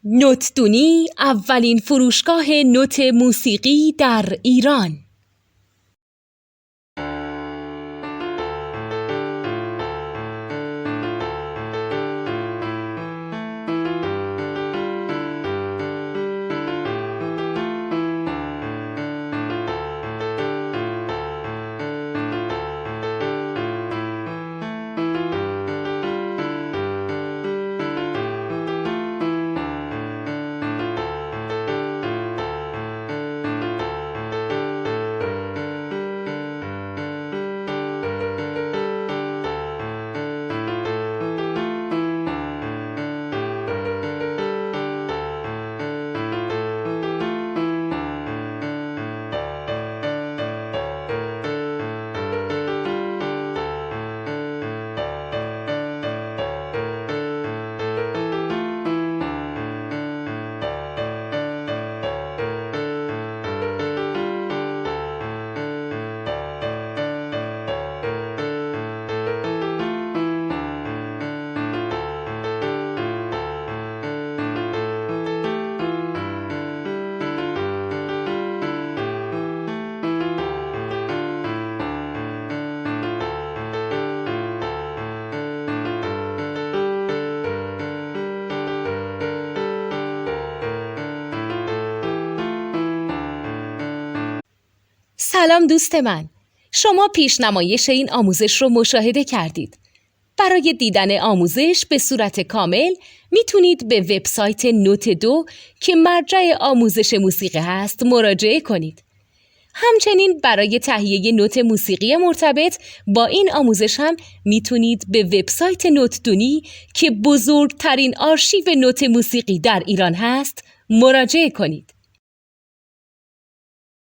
نوتدونی اولین فروشگاه نوت موسیقی در ایران. سلام دوست من، شما پیشنمایش این آموزش رو مشاهده کردید. برای دیدن آموزش به صورت کامل میتونید به وبسایت نوت2 که مرجع آموزش موسیقی هست مراجعه کنید. همچنین برای تهیه نوت موسیقی مرتبط با این آموزش هم میتونید به وبسایت نوتدونی که بزرگترین آرشیو نوت موسیقی در ایران هست مراجعه کنید.